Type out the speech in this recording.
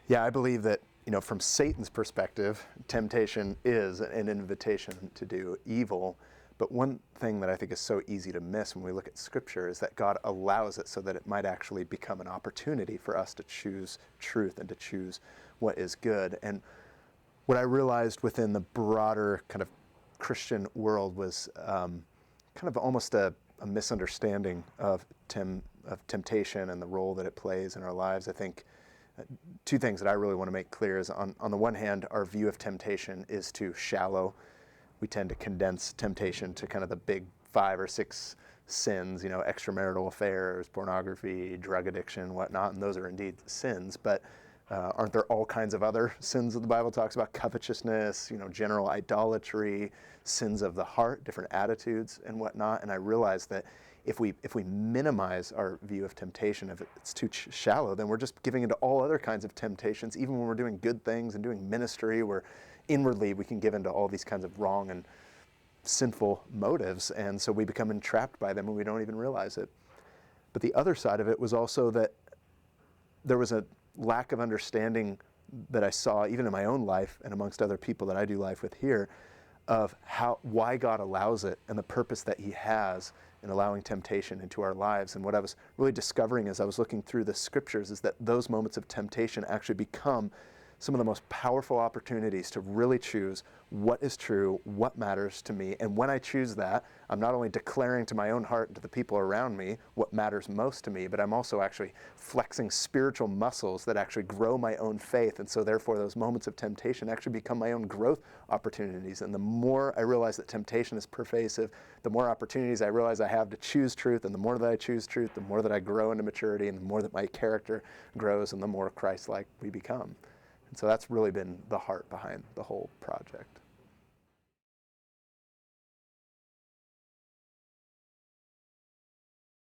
Yeah, I believe that, from Satan's perspective, temptation is an invitation to do evil. But one thing that I think is so easy to miss when we look at Scripture is that God allows it so that it might actually become an opportunity for us to choose truth and to choose what is good. And what I realized within the broader kind of Christian world was kind of almost a misunderstanding of temptation and the role that it plays in our lives. I think two things that I really want to make clear is on the one hand, our view of temptation is too shallow. We tend to condense temptation to kind of the big 5 or 6 sins, extramarital affairs, pornography, drug addiction, whatnot, and those are indeed sins. But aren't there all kinds of other sins that the Bible talks about? Covetousness, general idolatry, sins of the heart, different attitudes and whatnot. And I realized that if we minimize our view of temptation, if it's too shallow, then we're just giving into all other kinds of temptations. Even when we're doing good things and doing ministry, where inwardly we can give into all these kinds of wrong and sinful motives. And so we become entrapped by them and we don't even realize it. But the other side of it was also that there was a lack of understanding that I saw even in my own life and amongst other people that I do life with here, of why God allows it and the purpose that He has in allowing temptation into our lives. And what I was really discovering as I was looking through the Scriptures is that those moments of temptation actually become some of the most powerful opportunities to really choose what is true, what matters to me. And when I choose that, I'm not only declaring to my own heart and to the people around me what matters most to me, but I'm also actually flexing spiritual muscles that actually grow my own faith. And so therefore those moments of temptation actually become my own growth opportunities. And the more I realize that temptation is pervasive, the more opportunities I realize I have to choose truth. And the more that I choose truth, the more that I grow into maturity, and the more that my character grows, and the more Christ-like we become. And so that's really been the heart behind the whole project.